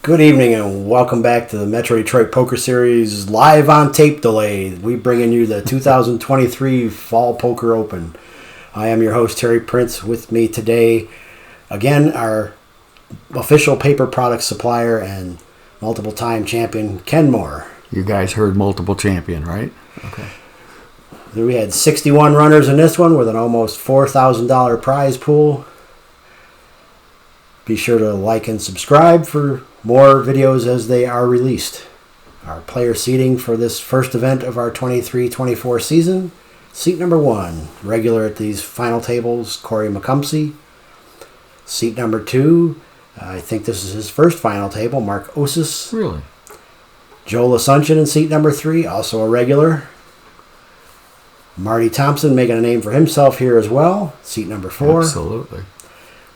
Good evening and welcome back to the Metro Detroit Poker Series live on tape delay. We bringing you the 2023 Fall Poker Open. I am your host Terry Prince. With me today, again, our official paper product supplier and multiple time champion Ken Moore. You guys heard multiple champion, right? Okay. We had 61 runners in this one with an almost $4,000 prize pool. Be sure to like and subscribe for more videos as they are released. Our player seating for this first event of our 23-24 season. Seat number 1, regular at these final tables, Corey McCumsey. Seat number 2, I think this is his first final table, Mark Osis. Really? Joel Asuncion in seat number 3, also a regular. Marty Thompson making a name for himself here as well, seat number 4. Absolutely.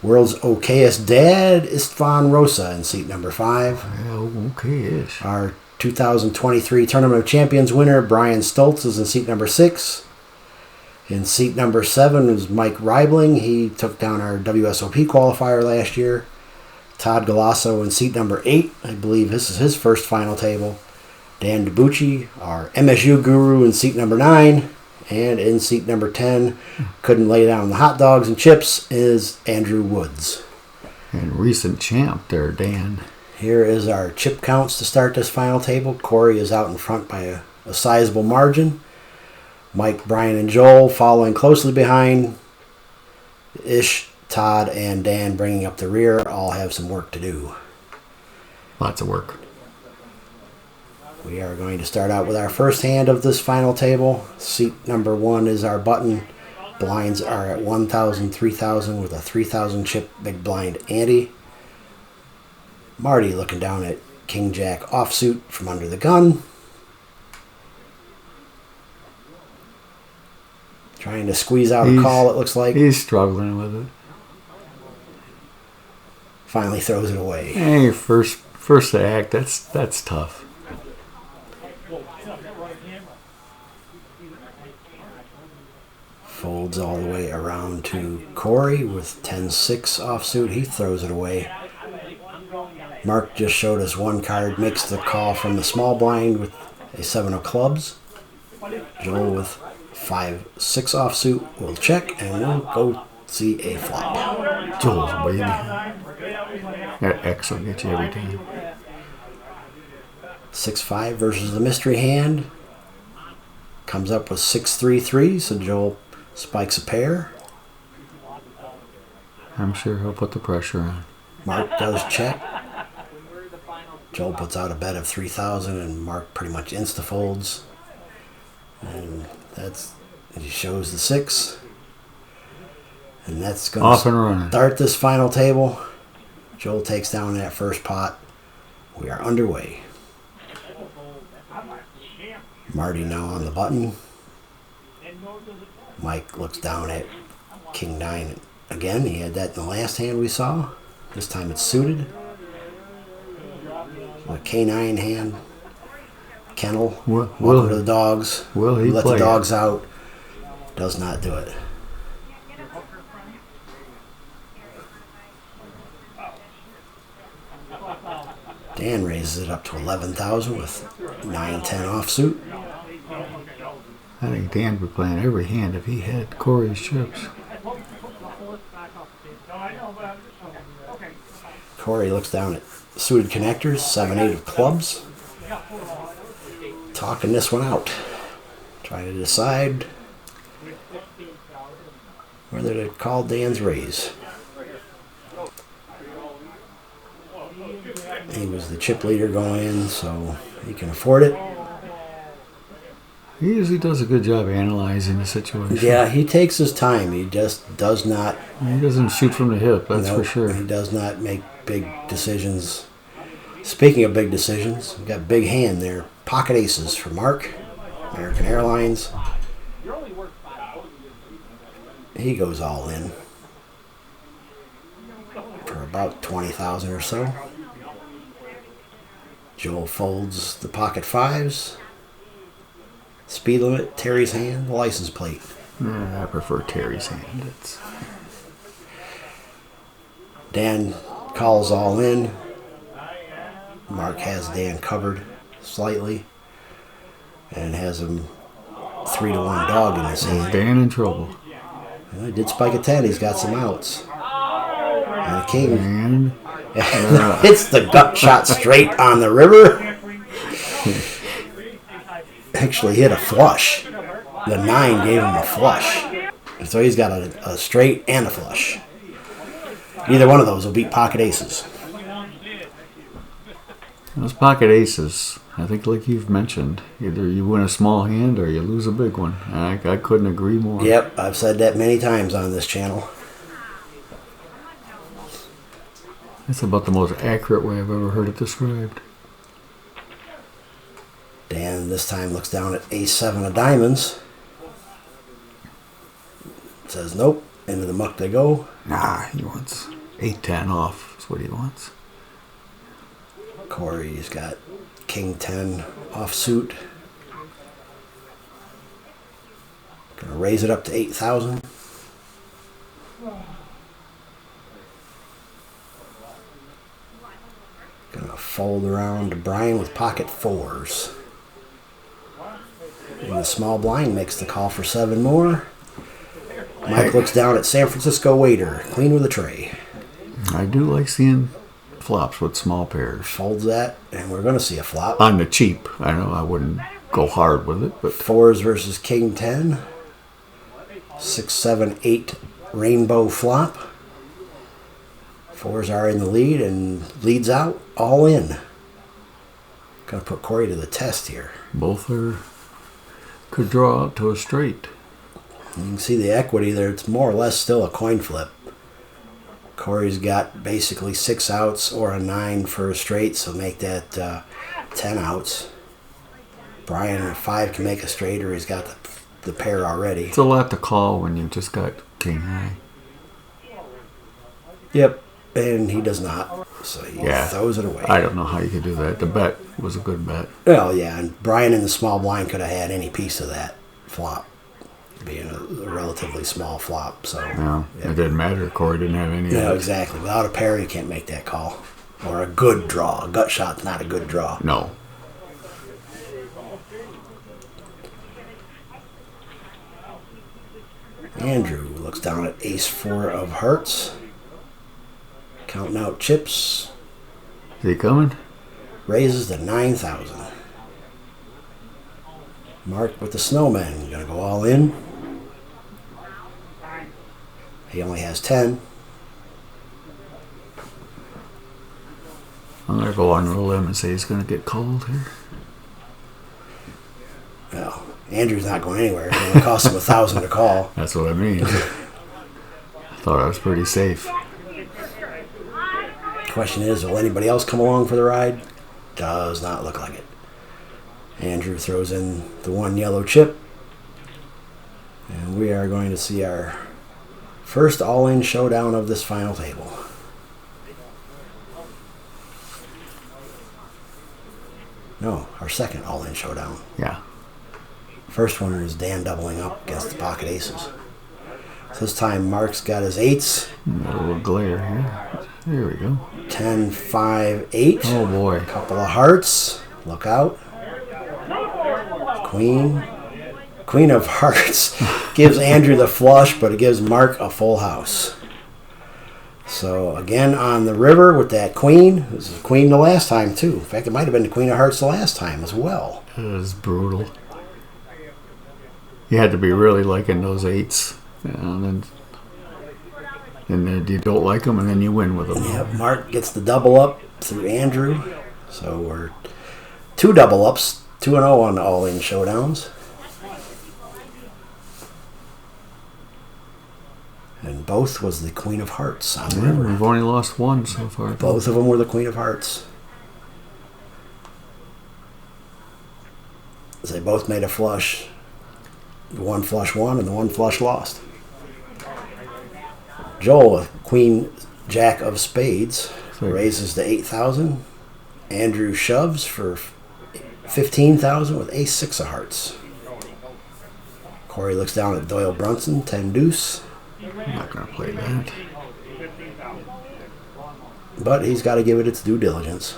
World's okayest dad, Istvan Rosa, in seat number 5. Yeah, okay-ish. Our 2023 Tournament of Champions winner, Brian Stoltz, is in seat number 6. In seat number 7 is Mike Reibling. He took down our WSOP qualifier last year. Todd Galasso in seat number 8. I believe this is his first final table. Dan DiBucci, our MSU guru, in seat number 9. And in seat number 10, couldn't lay down the hot dogs and chips, is Andrew Woods. And recent champ there, Dan. Here is our chip counts to start this final table. Corey is out in front by a sizable margin. Mike, Brian, and Joel following closely behind. Ish, Todd, and Dan bringing up the rear all have some work to do. Lots of work. We are going to start out with our first hand of this final table. Seat number 1 is our button. Blinds are at 1,000, 3,000 with a 3,000 chip big blind ante. Marty looking down at King Jack offsuit from under the gun. Trying to squeeze out a call, it looks like. He's struggling with it. Finally throws it away. Hey, first act, that's tough. Folds all the way around to Corey with 10-6 offsuit. He throws it away. Mark just showed us one card, makes the call from the small blind with a 7 of clubs. Joel with 5-6 offsuit will check, and we'll go see a flop. Joel's baby. That X will get you every time. 6-5 versus the mystery hand. Comes up with 6-3-3, so Joel spikes a pair. I'm sure he'll put the pressure on. Mark does check. Joel puts out a bet of 3,000 and Mark pretty much insta-folds. And he shows the 6. And that's going to start this final table. Joel takes down that first pot. We are underway. Marty now on the button. Mike looks down at King 9 again. He had that in the last hand we saw. This time it's suited. A K9 hand. Kennel. Welcome to the dogs. Will he let the dogs out. Does not do it. Dan raises it up to 11,000 with 9-10 offsuit. I think Dan would play in every hand if he had Corey's chips. Corey looks down at suited connectors, 7-8 of clubs. Talking this one out. Trying to decide whether to call Dan's raise. He was the chip leader going in, so he can afford it. He usually does a good job analyzing the situation. Yeah, he takes his time. He just does not... He doesn't shoot from the hip, that's for sure. He does not make big decisions. Speaking of big decisions, we've got big hand there. Pocket aces for Mark. American Airlines. He goes all in. For about 20,000 or so. Joel folds the pocket 5s. Speed limit, Terry's hand, the license plate. I prefer Terry's hand. Dan calls all in. Mark has Dan covered slightly and has him 3-1 dog in his hand. Dan in trouble. Well, he did spike a 10. He's got some outs. And the king hits the gut shot straight on the river. Actually hit a flush. The 9 gave him a flush. So he's got a straight and a flush. Either one of those will beat pocket aces. Those pocket aces, I think like you've mentioned, either you win a small hand or you lose a big one. I couldn't agree more. Yep, I've said that many times on this channel. That's about the most accurate way I've ever heard it described. Dan this time looks down at ace-7 of diamonds. Says nope. Into the muck they go. Nah, he wants 8-10 off. That's what he wants. Corey's got king 10 offsuit. Gonna raise it up to 8,000. Gonna fold around to Brian with pocket 4s. And the small blind makes the call for 7 more. Mike looks down at San Francisco waiter, clean with a tray. I do like seeing flops with small pairs. Folds that, and we're going to see a flop. On the cheap. I know I wouldn't go hard with it, but 4s versus king 10. 6, 7, 8 rainbow flop. 4s are in the lead, and leads out, all in. Going to put Corey to the test here. both could draw out to a straight. You can see the equity there. It's more or less still a coin flip. Corey's got basically 6 outs or a 9 for a straight, so make that 10 outs. Brian at 5 can make a straight, or he's got the pair already. It's a lot to call when you've just got king high. Yep, and he does not, so he throws it away. I don't know how you could do that. The bet was a good bet. Well, yeah, and Brian in the small blind could have had any piece of that flop, being a relatively small flop. So Yeah, it didn't matter. Corey didn't have any. Yeah, exactly. Without a pair, you can't make that call. Or a good draw. A gut shot's not a good draw. No. Andrew looks down at ace-4 of hearts. Counting out chips. Is he coming? Raises to 9,000. Mark with the snowman. Gonna go all in. He only has 10. I'm going to go on a limb and say he's going to get called here. Well, Andrew's not going anywhere. It's going to cost him 1,000 to call. That's what I mean. I thought I was pretty safe. Question is, will anybody else come along for the ride? Does not look like it. Andrew throws in the 1 yellow chip. And we are going to see our first all-in showdown of this final table. No, our second all-in showdown. Yeah. First one is Dan doubling up against the pocket aces. So this time Mark's got his 8s. A little glare here. There we go. 10, 5, 8. Oh boy. A couple of hearts. Look out. Queen. Queen of hearts gives Andrew the flush, but it gives Mark a full house. So again on the river with that queen. This is queen the last time too. In fact, it might have been the queen of hearts the last time as well. It was brutal. You had to be really liking those 8s. And then you don't like them, and then you win with them. Yep, Mark gets the double up through Andrew. So we're 2 double ups, 2-0 on the all-in showdowns. And both was the Queen of Hearts on the river. We've only lost 1 so far. Both of them were the Queen of Hearts. They both made a flush. The 1 flush won and the 1 flush lost. Joel with Queen Jack of Spades raises to 8,000. Andrew shoves for 15,000 with ace-6 of hearts. Corey looks down at Doyle Brunson, 10 deuce. I'm not going to play that. But he's got to give it its due diligence.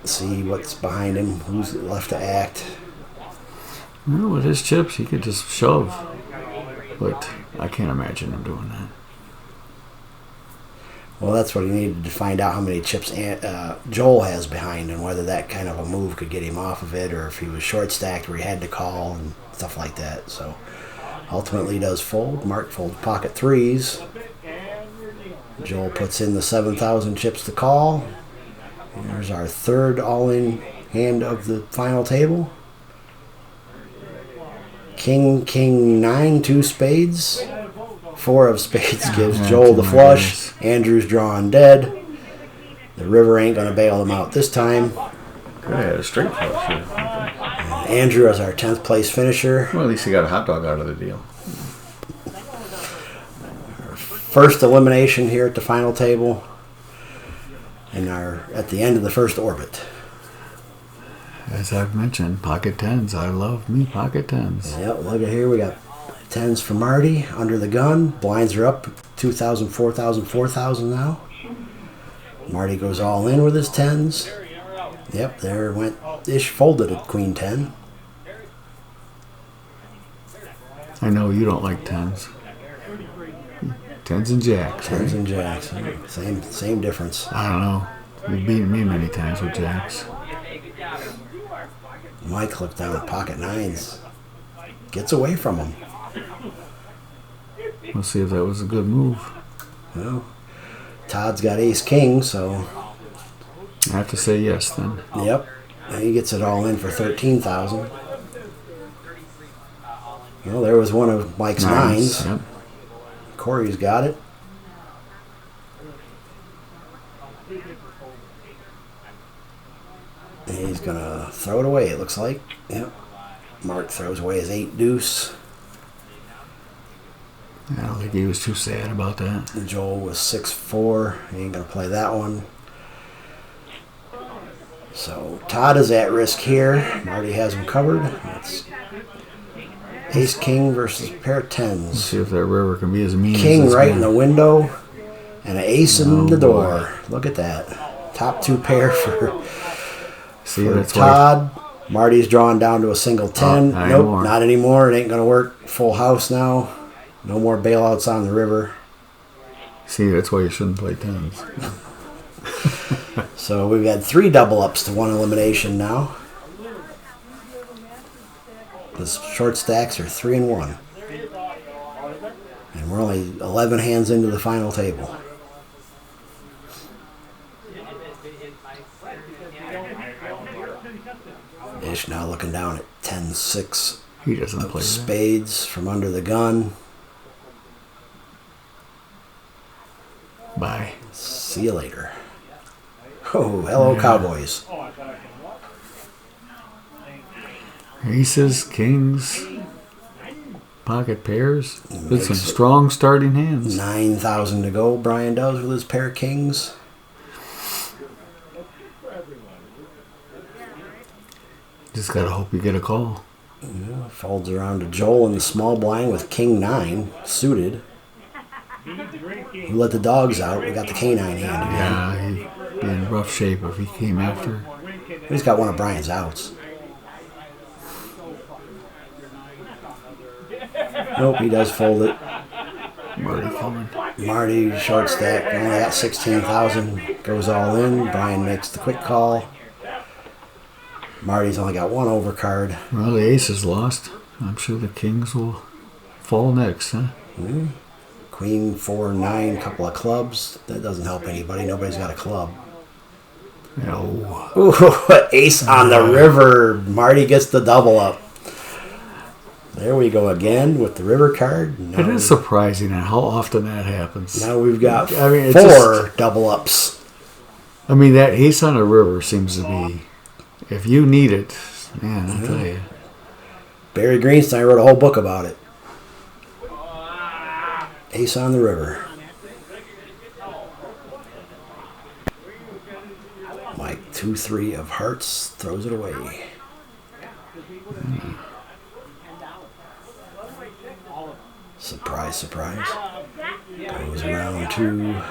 See what's behind him, who's left to act. Well, with his chips, he could just shove. But I can't imagine him doing that. Well, that's what he needed to find out how many chips Joel has behind and whether that kind of a move could get him off of it or if he was short stacked where he had to call and stuff like that. So ultimately he does fold. Mark folds pocket threes. Joel puts in the 7,000 chips to call. There's our third all-in hand of the final table. King, king, 9, 2 spades. 4 of spades gives Joel the flush. Andrew's drawing dead. The river ain't going to bail him out this time. Could have had a straight flush here. Andrew is our 10th place finisher. Well, at least he got a hot dog out of the deal. Our first elimination here at the final table. And at the end of the first orbit. As I've mentioned, pocket tens. I love me pocket tens. Yep, look at here. We got tens for Marty under the gun. Blinds are up 2,000, 4,000, 4,000 now. Marty goes all in with his tens. Yep, there went Ish folded at queen 10. I know you don't like tens. Tens and jacks. Tens right? and jacks. Same difference. I don't know. You've beaten me many times with jacks. Mike looked down at pocket nines. Gets away from him. We'll see if that was a good move. Well, Todd's got ace king, so. I have to say yes then. Yep. And he gets it all in for 13,000. Well, there was one of Mike's nines. Yep. Corey's got it. And he's going to throw it away, it looks like. Yep. Mark throws away his 8 deuce. I don't think he was too sad about that. And Joel was 6-4. He ain't going to play that one. So Todd is at risk here. Marty has him covered. It's ace king versus pair of tens. Let's see if that river can be as mean King as this right man. in the window and an ace in the boy. door. Look at that. Top 2 pair for That's Todd. Marty's drawn down to a single 10. not Nope, anymore. not anymore. It ain't going to work. Full house now. No more bailouts on the river. See, that's why you shouldn't play tens. So we've had 3 double ups to 1 elimination now. The short stacks are 3 and 1. And we're only 11 hands into the final table. Ish now looking down at 10-6 He doesn't of play that. spades from under the gun. Bye. See you later. Oh, hello, Cowboys. Aces, kings, pocket pairs. With some strong starting hands. 9,000 to go, Brian does with his pair of kings. Just gotta hope you get a call. Yeah, folds around to Joel in the small blind with king 9 suited. We let the dogs out. We got the canine hand again. Yeah, he'd be in rough shape if he came after. He's got one of Brian's outs. Nope, he does fold it. Marty coming. Marty, short stack, only got 16,000. Goes all in. Brian makes the quick call. Marty's only got 1 overcard. Well, the ace is lost. I'm sure the kings will fall next, huh? Queen 4-9, couple of clubs. That doesn't help anybody. Nobody's got a club. No. Ooh, ace on the river. Marty gets the double up. There we go again with the river card. It is surprising how often that happens. Now we've got it's 4 double ups. I mean, that ace on the river seems to be, if you need it, man, I tell you. Barry Greenstein wrote a whole book about it. Ace on the river. Mike 2-3 of hearts throws it away. Surprise, surprise. Goes around to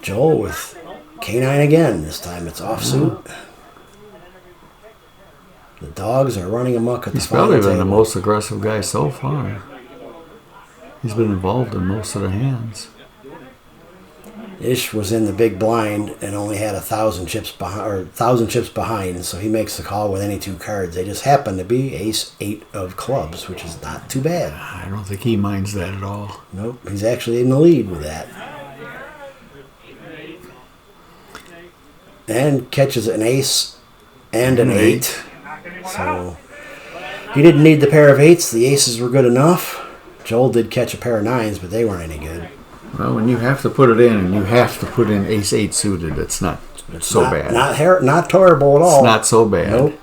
Joel with K9 again. This time it's offsuit. The dogs are running amok at the final He's probably been table. the most aggressive guy so far. He's been involved in most of the hands. Ish was in the big blind and only had 1,000 chips behind, so he makes the call with any 2 cards. They just happen to be ace-8 of clubs, which is not too bad. I don't think he minds that at all. Nope, he's actually in the lead with that. And catches an ace and an 8. So he didn't need the pair of 8s. The aces were good enough. Joel did catch a pair of 9s, but they weren't any good. Well, when you have to put it in, and you have to put in ace-8 suited, it's not bad. Not terrible at all. It's not so bad. Nope.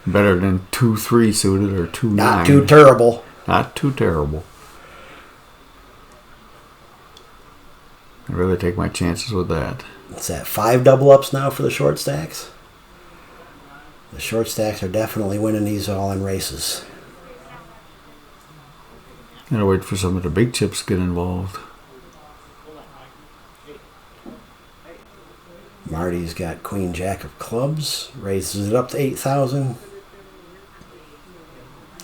Better than 2-3 suited or 2-9. Not too terrible. Not too terrible. I really take my chances with that. It's at 5 double ups now for the short stacks. The short stacks are definitely winning these all-in races. Gotta wait for some of the big chips to get involved. Marty's got Queen Jack of clubs, raises it up to 8,000.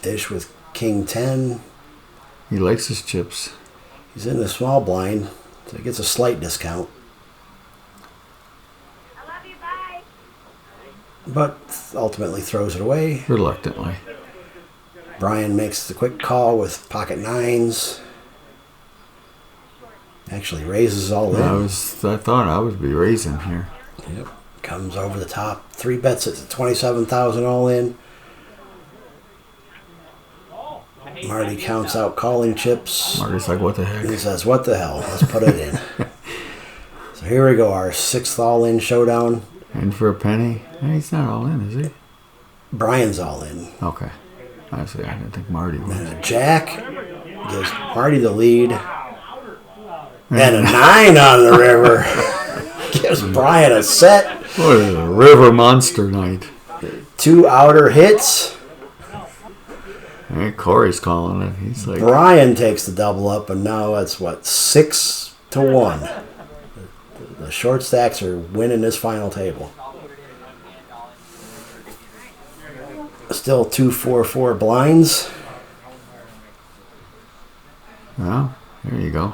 Ish with King 10. He likes his chips. He's in the small blind, so he gets a slight discount. I love you, bye. But ultimately throws it away. Reluctantly. Brian makes the quick call with pocket 9s. Actually raises all in. I thought I would be raising here. Yep. Comes over the top. 3 bets at 27,000 all in. Marty counts out calling chips. Marty's like, what the heck? He says, what the hell? Let's put it in. So here we go, our 6th all-in showdown. And for a penny? He's not all in, is he? Brian's all in. Okay. I see. I didn't think Marty was. And a jack gives Marty the lead. And a 9 on the river gives Brian a set. What is a river monster night? 2 outer hits. Hey, Corey's calling it. He's like, Brian takes the double up, and now it's 6-1. The short stacks are winning this final table. Still 2-4-4 blinds. well, there you go.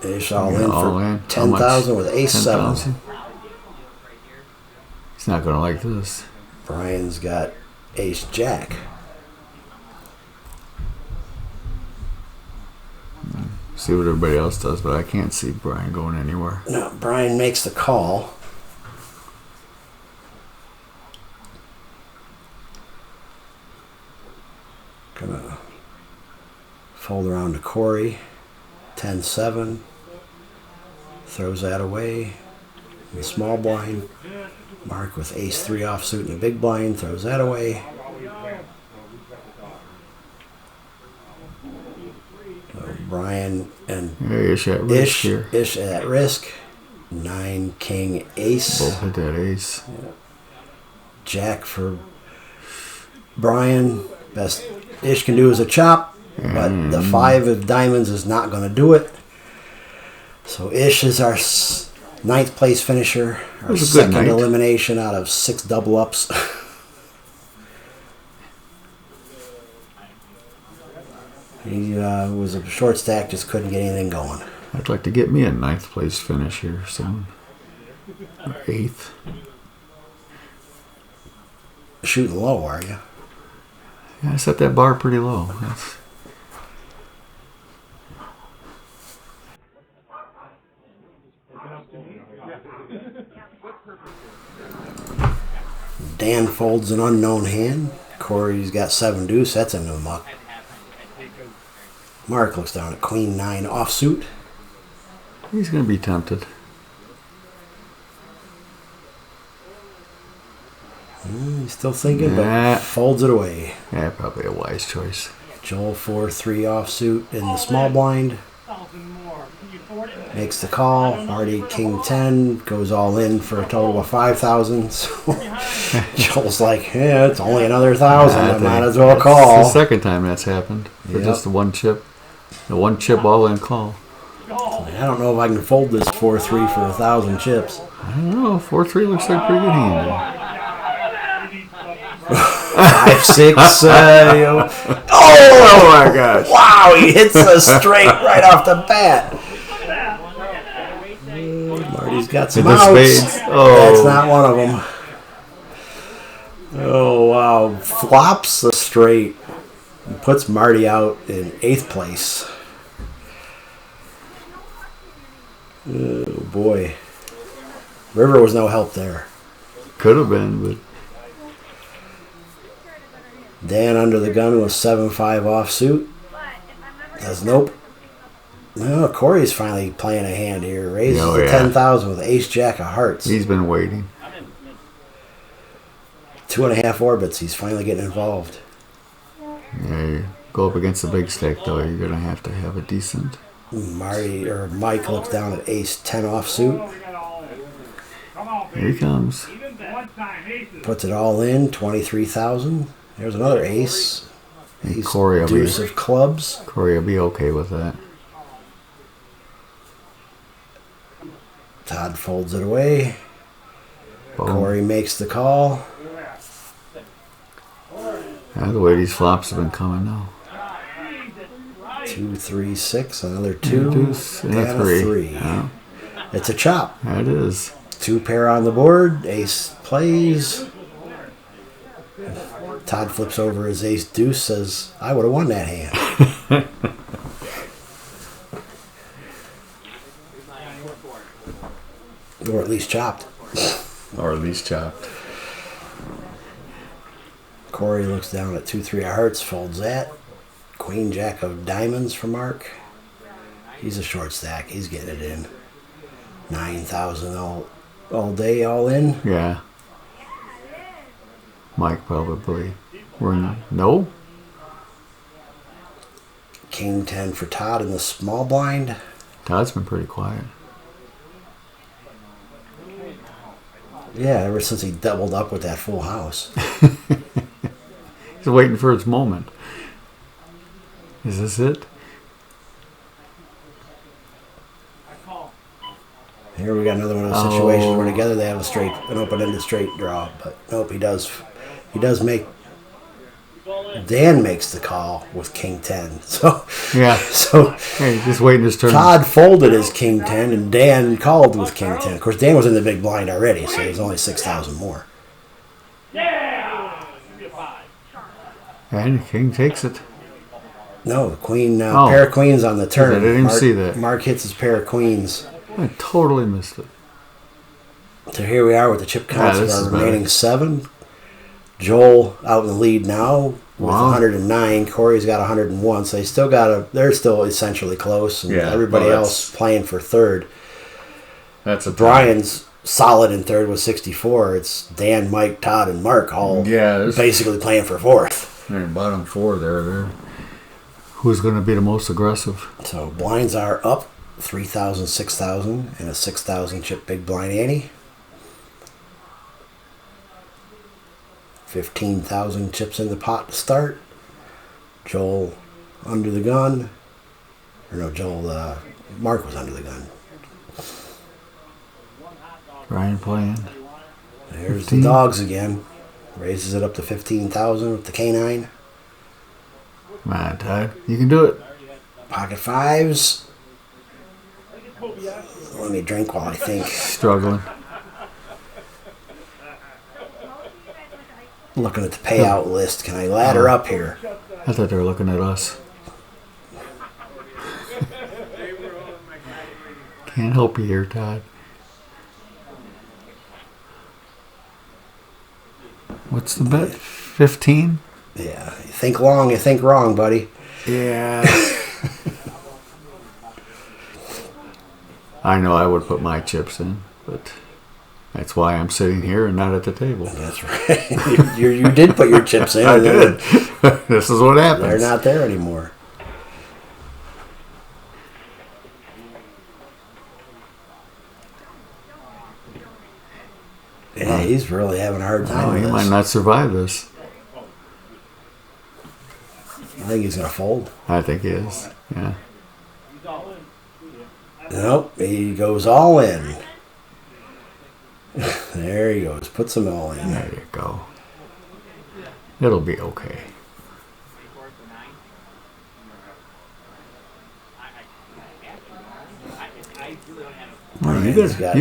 Ish all Yeah, in all for in. 10,000 with ace 7. 10,000? He's not going to like this. Brian's got ace jack. See what everybody else does, but I can't see Brian going anywhere. No, Brian makes the call. Gonna fold around to Corey. 10-7. Throws that away. In the small blind. Mark with ace-3 offsuit in the big blind. Throws that away. So Brian and Ish at risk here. Ish at risk. 9 king ace. Both hit that ace. Jack for Brian. Best Ish can do is a chop, but the 5 of diamonds is not going to do it. So Ish is our 9th place finisher. Our was a good second night. elimination out of 6 double ups. He was a short stack, just couldn't get anything going. I'd like to get me a 9th place finish here soon. Or 8th. Shooting low, are you? Yeah, I set that bar pretty low. That's, Dan folds an unknown hand. Corey's got 7 deuce. That's a no muck. Mark looks down at Queen 9 offsuit. he's going to be tempted. He's still thinking, Yeah. but folds it away. Yeah, probably a wise choice. Joel 4-3 offsuit in the small blind. Makes the call. Marty King 10 goes all in for a total of 5,000. So Joel's like, yeah, it's only another 1,000. I might as well It's call. the second time that's happened. For Yep. just the one chip. The one chip all in call. Yeah, I don't know if I can fold this 4-3 for 1,000 chips. I don't know. 4-3 looks like a pretty good hand. 5-6. Oh my gosh! Wow, he hits a straight right off the bat. Marty's got some outs. Spades. Oh. That's not one of them. Oh, wow. Flops a straight. Puts Marty out in 8th place. Oh, boy. River was no help there. Could have been, but... Dan under the gun with 7-5 offsuit. Says nope. No, Corey's finally playing a hand here. Raises to 10,000 with ace-jack of hearts. He's been waiting. 2.5 orbits. He's finally getting involved. Yeah, you go up against the big stack, though. You're going to have a decent... Mike looks down at ace-10 offsuit. Here he comes. Puts it all in, 23,000. There's another ace. Corey will deuce of clubs. Corey will be okay with that. Todd folds it away. Boom. Corey makes the call. The way these flops have been coming now. 2, 3, 6. Another 2. Deuce and a 3. Yeah. It's a chop. That is. 2 pair on the board. Ace plays. Todd flips over his ace deuce. Says, I would have won that hand. Or at least chopped. Corey looks down at 2-3 of hearts, folds that. Queen jack of diamonds for Mark. He's a short stack. He's getting it in. 9,000 all day, all in. Yeah. Mike probably. No. King 10 for Todd in the small blind. Todd's been pretty quiet. Yeah, ever since he doubled up with that full house. He's waiting for his moment. Is this it? Here we got another one of those situations where together they have an open-ended straight draw. But nope, he does make... Dan makes the call with King 10. So yeah. So hey, just waiting his turn. Todd folded his King 10 and Dan called with King 10. Of course, Dan was in the big blind already, so it was only 6,000 more. And King takes it. No, the queen, pair of queens on the turn. I didn't even see that. Mark hits his pair of queens. I totally missed it. So here we are with the chip counts of our remaining 7. Joel out in the lead now with 109. Corey's got 101. So they're still essentially close, and everybody else playing for third. That's a Brian's solid in third with 64. It's Dan, Mike, Todd, and Mark all basically playing for fourth. They're bottom 4 there. Who's going to be the most aggressive? So blinds are up 3,000, 6,000, and a 6,000 chip big blind ante. 15,000 chips in the pot to start. Joel under the gun. Or no, Mark was under the gun. Brian playing. There's 15. The dogs again. Raises it up to 15,000 with the K9. Come on, Todd. You can do it. Pocket 5s. Let me drink while I think. Struggling. Looking at the payout list. Can I ladder up here? I thought they were looking at us. Can't help you here, Todd. What's the bet? 15? Yeah. You think long, you think wrong, buddy. Yeah. I know I would put my chips in, but that's why I'm sitting here and not at the table. That's right. you did put your chips in. I did. This is what happens. They're not there anymore. Yeah, he's really having a hard time with he this. might not survive this. I think he's going to fold. I think he is, yeah. Nope, he goes all in. There he goes. Puts them all in. There you go. It'll be okay. Well, you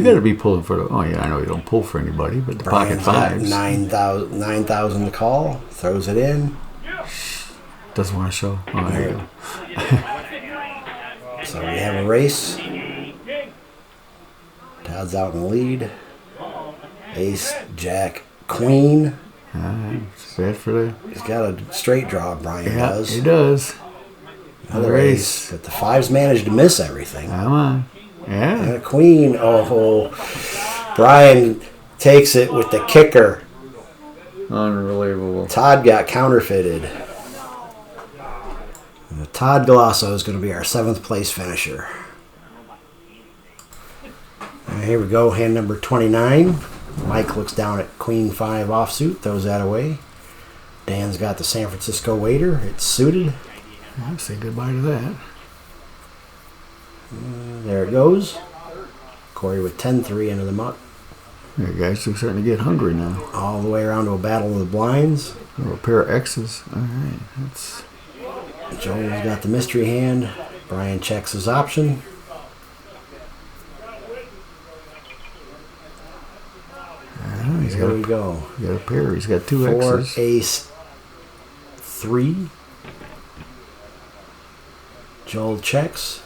gotta be pulling for the. Oh yeah, I know you don't pull for anybody, but the Brian's pocket fives. 9,000 to call. Throws it in. Doesn't want to show. Oh, there you go. So we have a race. Todd's out in the lead. Ace, Jack, Queen. It's bad for that. He's got a straight draw, Brian does. He does. Another ace. But the fives managed to miss everything. Come on. Yeah. And a queen. Oh, Brian takes it with the kicker. Unbelievable. Todd got counterfeited. And Todd Galasso is going to be our 7th place finisher. And here we go, hand number 29. Mike looks down at Queen 5 offsuit, throws that away. Dan's got the San Francisco waiter. It's suited. I'll say goodbye to that. There it goes. Corey with 10-3 into the muck. You guys are starting to get hungry now. All the way around to a battle of the blinds. A pair of X's. All right. That's... Joel's got the mystery hand. Brian checks his option. Here we go. He's got a pair. He's got 2 X's. 4, ace, 3. Joel checks.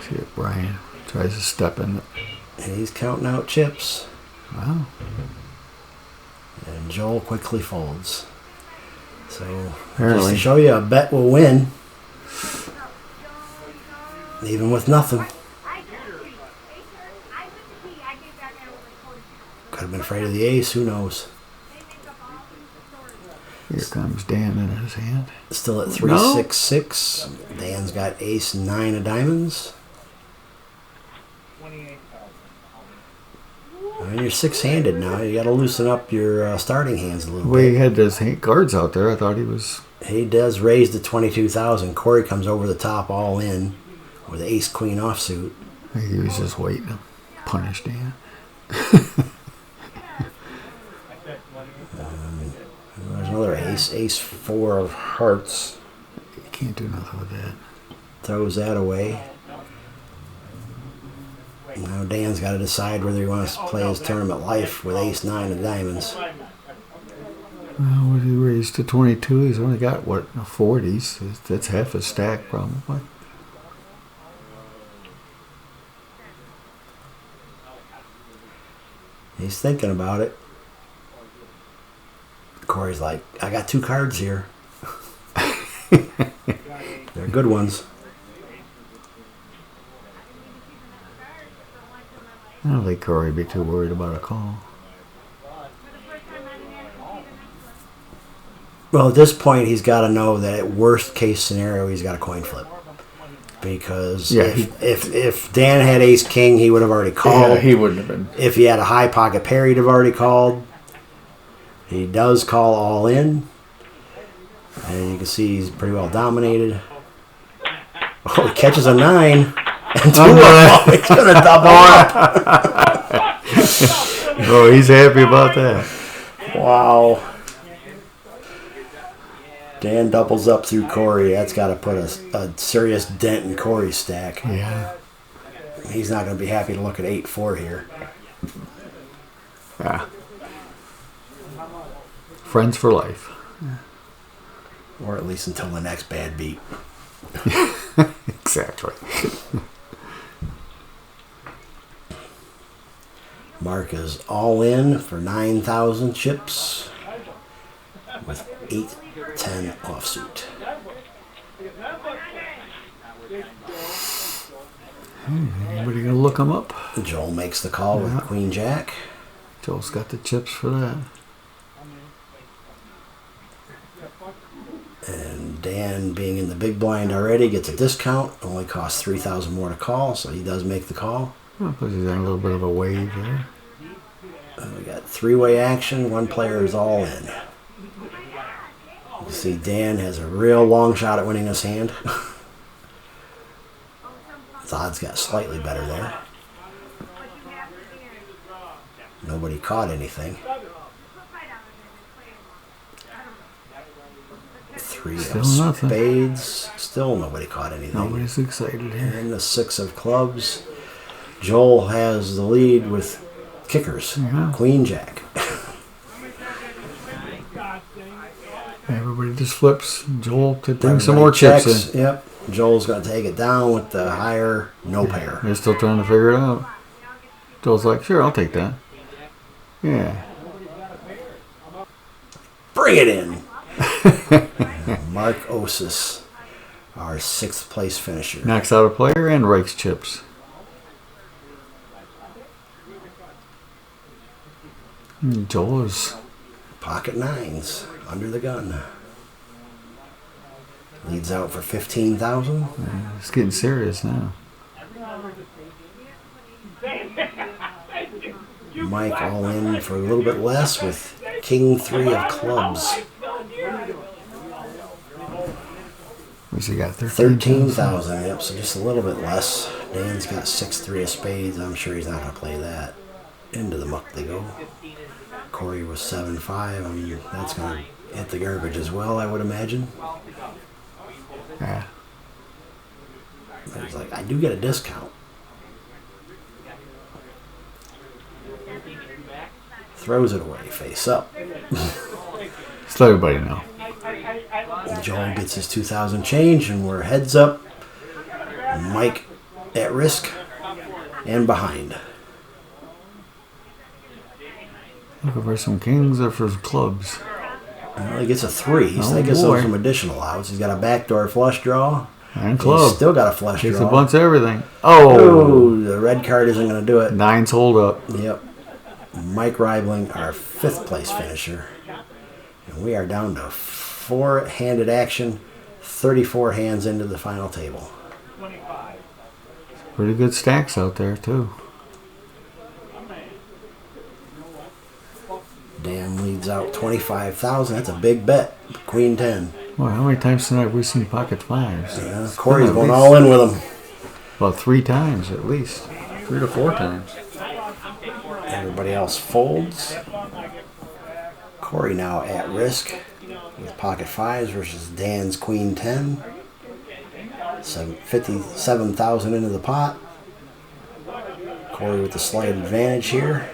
See it, Brian tries to step in it. And he's counting out chips. Wow. And Joel quickly folds. So, apparently, just to show you, a bet will win. Even with nothing. Could have been afraid of the ace. Who knows? Here comes Dan in his hand. Still at 366. Dan's got ace 9 of diamonds. And you're 6-handed now. You got to loosen up your starting hands a little bit. He had those cards out there. I thought he was. He does raise to 22,000. Corey comes over the top all in with ace queen offsuit. He was just waiting to punish Dan. There's another ace 4 of hearts. You can't do nothing with that. Throws that away. Now Dan's got to decide whether he wants to play his tournament life with ace 9 of diamonds. Well, what did he raise to 22? He's only got, what, 40s? That's half a stack, probably. He's thinking about it. Corey's like, I got 2 cards here. They're good ones. I don't think Corey would be too worried about a call. Well, at this point, he's got to know that at worst case scenario, he's got a coin flip. Because if Dan had ace king, he would have already called. Yeah, he wouldn't have been. If he had a high pocket pair, he'd have already called. He does call all in. And you can see he's pretty well dominated. Oh, he catches a 9. And 2 oh, he's going to double up. Oh, he's happy about that. Wow. Dan doubles up through Corey. That's got to put a serious dent in Corey's stack. Yeah. He's not going to be happy to look at 8-4 here. Yeah. Friends for life. Or at least until the next bad beat. Exactly. Mark is all in for 9,000 chips with 8-10 offsuit. Anybody gonna look him up? Joel makes the call with Queen Jack. Joel's got the chips for that. And Dan, being in the big blind already, gets a discount. Only costs 3,000 more to call, so he does make the call. Because he's on a little bit of a wave there. And we got 3-way action. One player is all in. You see Dan has a real long shot at winning this hand. His odds got slightly better there. Nobody caught anything. 3 of spades. Still nobody caught anything. Nobody's excited here. And the 6 of clubs. Joel has the lead with kickers. Queen Jack. Everybody just flips. Joel could bring some more chips in. Yep. Joel's going to take it down with the higher no pair. They're still trying to figure it out. Joel's like, sure, I'll take that. Yeah. Bring it in. Mark Osis, our 6th place finisher. Knocks out a player and rakes chips. Joel is pocket 9s under the gun. Leads out for 15,000. It's getting serious now. Mike all in for a little bit less with King 3 of clubs. What's he got? 13,000. Yep, so just a little bit less. Dan's got 6-3 of spades. I'm sure he's not going to play that. Into the muck they go. Corey was 7-5. I mean, that's going to hit the garbage as well, I would imagine. Yeah. But he's like, I do get a discount. Throws it away, face up. Just let everybody know. Joel gets his 2,000 change, and we're heads up. Mike at risk and behind. Looking for some kings or for clubs. Well, he gets a 3, so that gets him some additional outs. He's got a backdoor flush draw. And club. He's still got a flush Takes draw. a bunch of everything. Oh! The red card isn't going to do it. 9's hold up. Yep. Mike Reibling, our 5th place finisher. And we are down to 4-handed action, 34 hands into the final table. Pretty good stacks out there, too. Dan leads out 25,000. That's a big bet. Queen 10. Well, how many times tonight have we seen pocket 5s? Yeah, Corey's going all in with him. About 3 times at least. 3 to 4 times. Everybody else folds. Corey now at risk with pocket 5s versus Dan's Queen 10. 57,000 into the pot. Corey with the slight advantage here.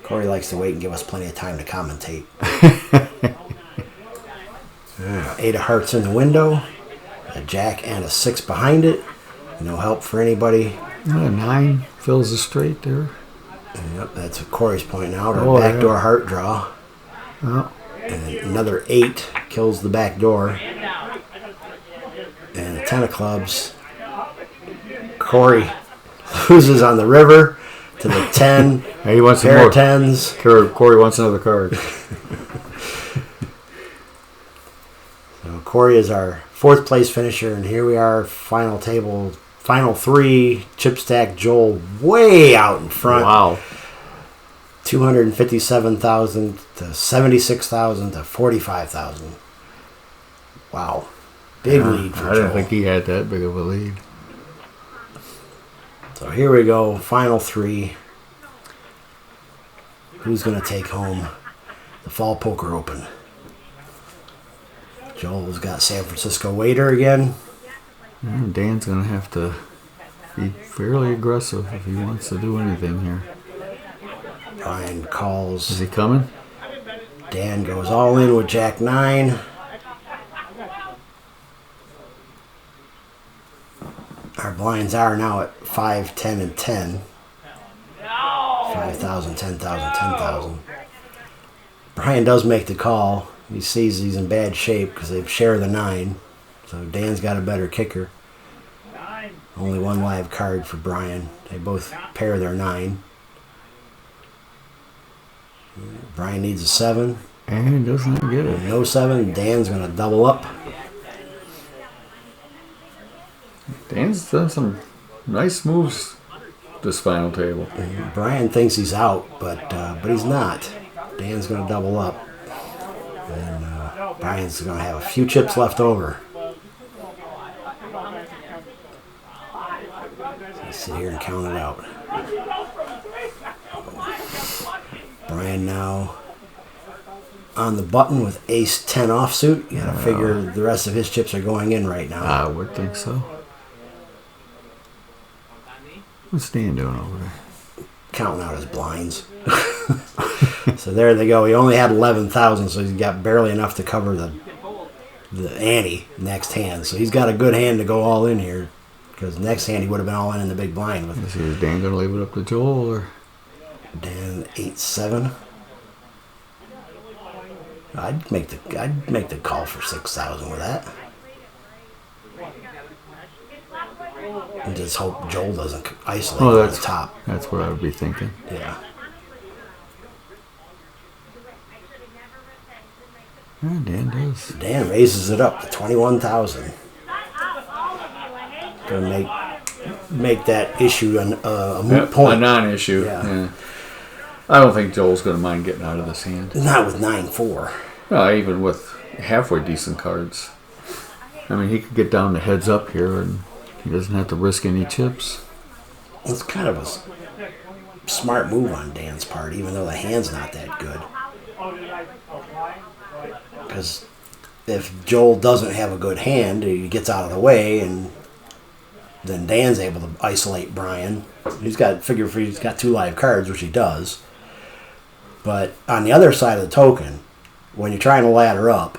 Corey likes to wait and give us plenty of time to commentate. 8 of hearts in the window. A jack and a 6 behind it. No help for anybody. 9 fills the straight there. Yep, that's what Corey's pointing out. Our backdoor heart draw. Oh. And another 8 kills the back door. And a 10 of clubs. Corey loses on the river to the 10. Hey, he wants pair some of 10s. Corey wants another card. So Corey is our 4th place finisher, and here we are, final table, final 3. Chip stack Joel way out in front. Wow. 257,000 to 76,000 to 45,000. Wow. Big lead for Joel. I didn't think he had that big of a lead. So here we go, final 3. Who's going to take home the Fall Poker Open? Joel's got San Francisco Waiter again. Dan's going to have to be fairly aggressive if he wants to do anything here. Brian calls. Is he coming? Dan goes all in with Jack 9. Our blinds are now at 5, 10, and 10. 5,000, 10,000, 10,000. Brian does make the call. He sees he's in bad shape because they share the 9. So Dan's got a better kicker. Only one live card for Brian. They both pair their 9. Brian needs a 7. And he does not get it. No 7. Dan's going to double up. Dan's done some nice moves this final table. Brian thinks he's out, but he's not. Dan's going to double up. And Brian's going to have a few chips left over. Sit here and count it out. Brian now on the button with ace 10 offsuit. You gotta figure the rest of his chips are going in right now. I would think so. What's Dan doing over there? Counting out his blinds. So there they go. He only had 11,000, so he's got barely enough to cover the ante next hand. So he's got a good hand to go all in here, because next hand he would have been all in the big blind with. Is Dan going to leave it up to Joel, or Dan 8-7. I'd make the call for 6,000 with that. And just hope Joel doesn't isolate the top. That's what I would be thinking. Yeah. Yeah, Dan does. Dan raises it up to 21,000. Gonna make that issue a moot point. A non-issue. Yeah. I don't think Joel's going to mind getting out of this hand. Not with 9-4. No, even with halfway decent cards. I mean, he could get down to heads up here, and he doesn't have to risk any chips. It's kind of a smart move on Dan's part, even though the hand's not that good. Because if Joel doesn't have a good hand, he gets out of the way, and then Dan's able to isolate Brian. He's got 2 live cards, which he does. But on the other side of the token, when you're trying to ladder up,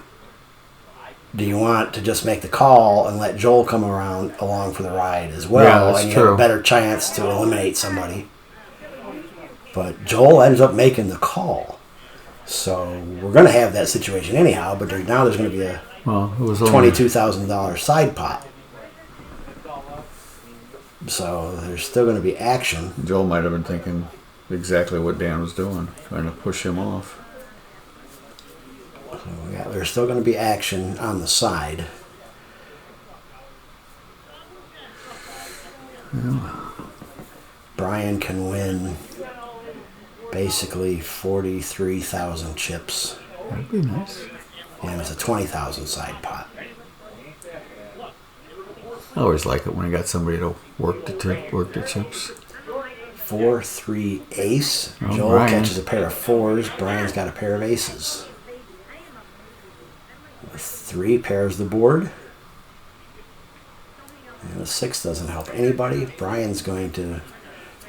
do you want to just make the call and let Joel come along for the ride as well? Yeah, that's and you true. have a better chance to eliminate somebody. But Joel ends up making the call. So we're going to have that situation anyhow, but now there's going to be a $22,000 side pot. So there's still going to be action. Joel might have been thinking exactly what Dan was doing, trying to push him off. So there's still going to be action on the side. Yeah. Brian can win basically 43,000 chips. That'd be nice. And it's a 20,000 side pot. I always like it when I got somebody to work the chips. 4-3 ace. Oh, Joel Brian catches a pair of 4s. Brian's got a pair of aces. 3 pairs the board. And the 6 doesn't help anybody. Brian's going to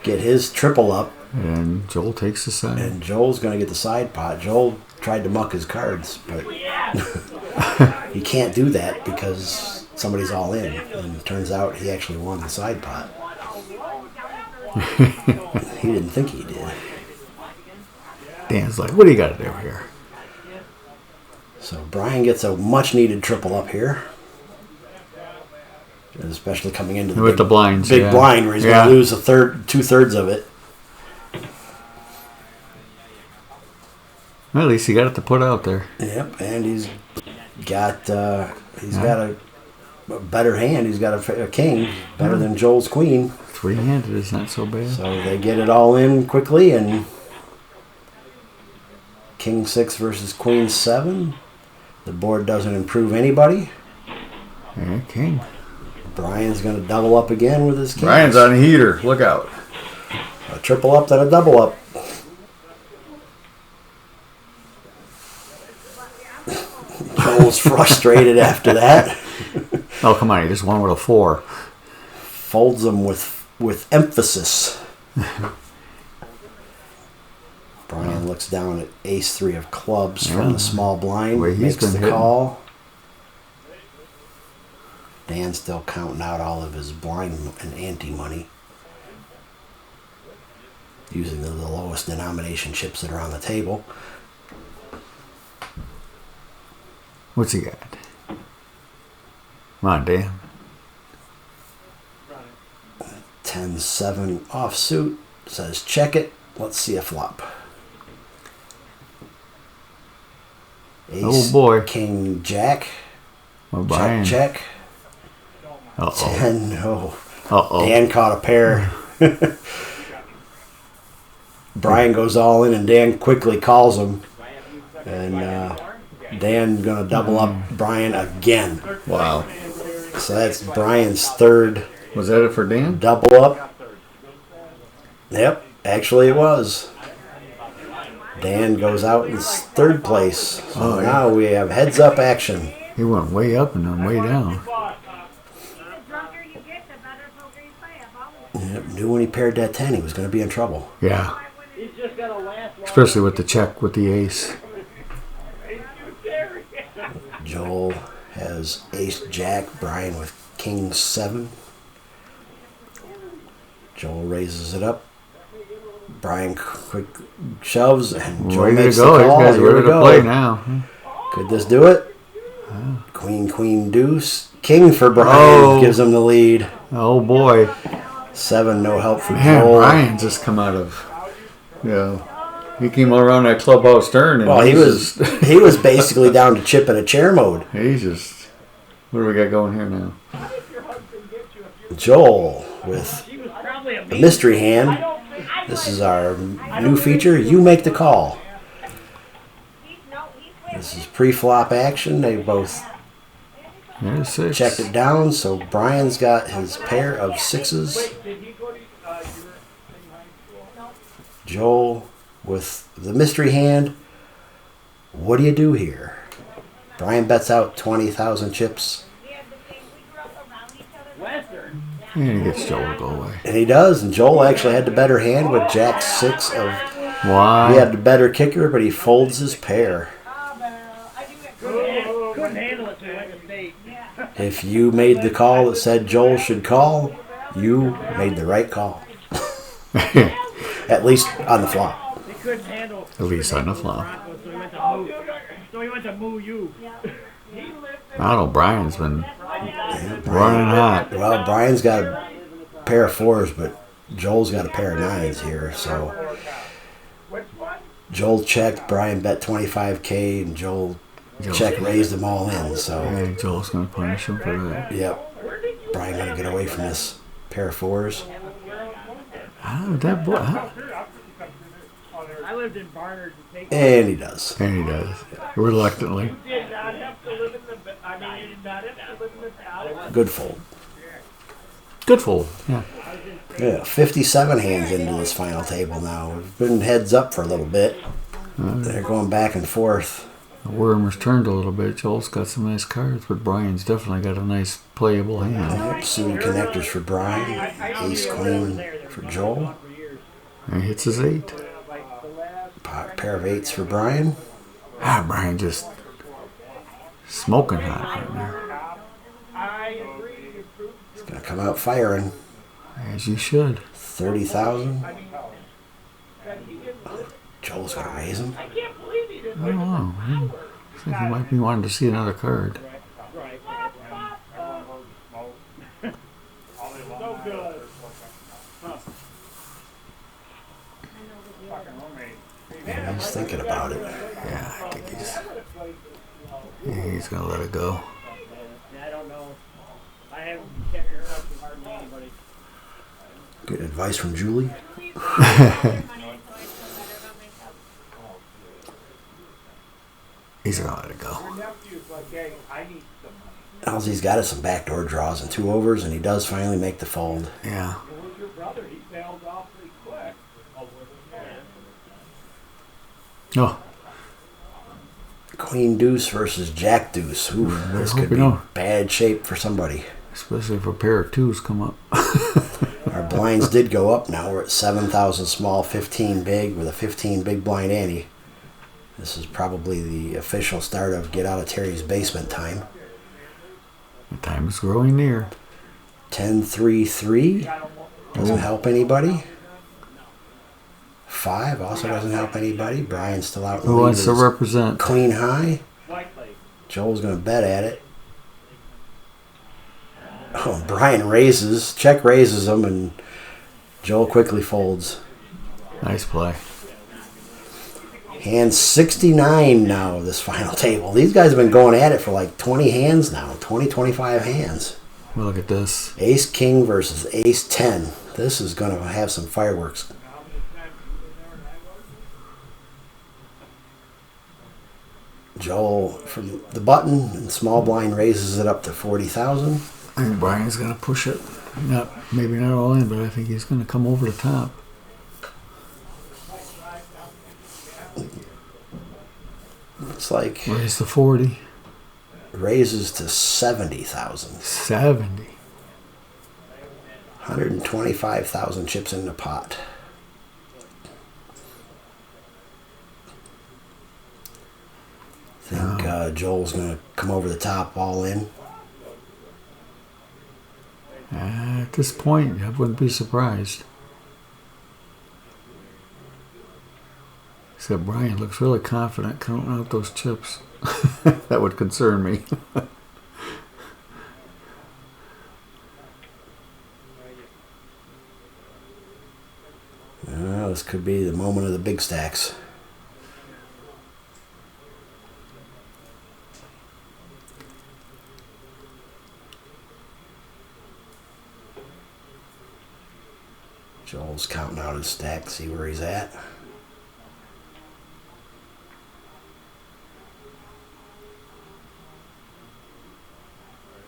get his triple up. And Joel takes the side. And Joel's going to get the side pot. Joel tried to muck his cards, but he can't do that because somebody's all in. And it turns out he actually won the side pot. He didn't think he did. Dan's like, what do you got to do here? So Brian gets a much-needed triple up here. Especially coming into the the blinds, big blind where he's going to lose 2/3 of it. Well, at least he got it to put out there. Yep, and he's got a better hand. He's got a king, better than Joel's queen. 3-handed is not so bad. So they get it all in quickly, and King 6 versus Queen 7. The board doesn't improve anybody. Yeah, king. Brian's going to double up again with his king. Brian's on a heater. Look out. A triple up, then a double up. Joel's frustrated after that. Oh, come on. He just won with a 4. Folds them with emphasis. Brian looks down at ace 3 of clubs from the small blind. Makes the call. Dan's still counting out all of his blind and ante money, using the lowest denomination chips that are on the table. What's he got? Come on, Dan. 10-7 offsuit. Says check it. Let's see a flop. Ace, oh boy. King Jack. Well, Brian. Check. Uh-oh. 10. Oh. Uh-oh. Dan caught a pair. Brian goes all in, and Dan quickly calls him. And Dan going to double up Brian again. Wow. So that's Brian's third. Was that it for Dan? Double up. Yep, actually it was. Dan goes out in third place. So now we have heads-up action. He went way up and then way down. Yep, knew when he paired that 10 he was going to be in trouble. Yeah. Especially with the check with the ace. Joel has ace jack, Brian with king 7. Joel raises it up. Brian quick shoves and Joel makes the call. These guys are ready to play now. Could this do it? Queen, deuce. King for Brian gives him the lead. Oh boy. 7, no help from Joel. Brian just come out of, he came around that clubhouse turn. And he was basically down to chip in a chair mode. He's just, what do we got going here now? Joel with a mystery hand. This is our new feature. You make the call. This is pre-flop action. They both checked it down, so Brian's got his pair of 6s. Joel with the mystery hand. What do you do here? Brian bets out 20,000 chips. And he gets Joel to go away. And he does, and Joel actually had the better hand with jack 6 of... Why? He had the better kicker, but he folds his pair. If you made the call that said Joel should call, you made the right call. At least on the flop. At least on the flop. So he went to moo you. I don't know, Brian's been running hot. Well, Brian's got a pair of 4s, but Joel's got a pair of 9s here, so... Joel checked, Brian bet 25K, and Joel check raised them all in, so... Yeah, Joel's going to punish him for that. Yep. Brian going to get away from this pair of 4s. That boy... I lived in Barnard. And he does. And he does. Reluctantly. Good fold. Good fold. Yeah. Yeah, 57 hands into this final table now. We've been heads up for a little bit. They're going back and forth. The worm has turned a little bit. Joel's got some nice cards, but Brian's definitely got a nice playable hand. Yep, suited connectors for Brian. Ace queen for Joel. And he hits his 8. Pair of 8s for Brian. Brian just smoking hot right now. He's going to come out firing. As you should. 30,000. Joel's going to raise him. I don't know. I think he might be wanting to see another card. Yeah, he's thinking about it. Yeah, I think he's going to let it go. I don't know. I haven't kept your house with hardly anybody. Good advice from Julie. He's going to let it go. All he's got is some backdoor draws and 2 overs, and he does finally make the fold. Yeah. Oh. Queen deuce versus jack deuce. Ooh, this could be bad shape for somebody. Especially if a pair of 2s come up. Our blinds did go up now. We're at 7,000 small, 15 big with a 15 big blind ante. This is probably the official start of get out of Terry's basement time. The time is growing near. 10-3-3 doesn't help anybody. 5 also doesn't help anybody. Brian's still out in the lead. Who wants to represent? Queen high. Joel's going to bet at it. Oh, Brian raises. Check raises him, and Joel quickly folds. Nice play. Hand 69 now, this final table. These guys have been going at it for like 20 hands now. 20, 25 hands. Well, look at this. Ace king versus ace 10. This is going to have some fireworks. Joel from the button and small blind raises it up to 40,000. I think Brian's going to push it. Maybe not all in, but I think he's going to come over the top. looks like Raise to 40. raises to 70,000. 70. 125,000 chips in the pot. Think Joel's going to come over the top all in. At this point, I wouldn't be surprised. Except Brian looks really confident counting out those chips. That would concern me. This could be the moment of the big stacks. Joel's counting out his stack, see where he's at.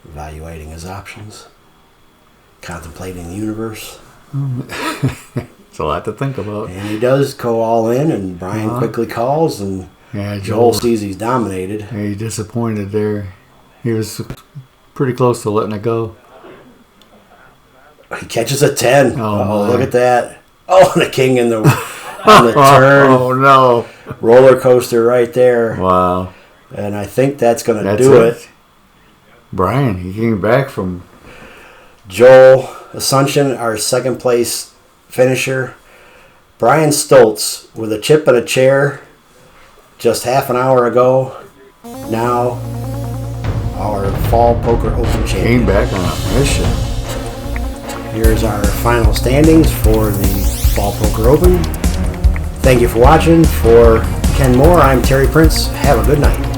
Evaluating his options. Contemplating the universe. It's a lot to think about. And he does go all in, and Brian quickly calls, and Yeah, Joel sees he's dominated. He disappointed there. He was pretty close to letting it go. He catches a 10. Oh, look at that. Oh, and the king in the on the turn. Oh, no. Roller coaster right there. Wow. And I think that's going to do it. Brian, he came back from... Joel Asuncion, our second place finisher. Brian Stoltz with a chip and a chair just half an hour ago. Now our Fall Poker Open champion. Came back on a mission. Here's our final standings for the Fall Poker Open. Thank you for watching. For Ken Moore, I'm Terry Prince. Have a good night.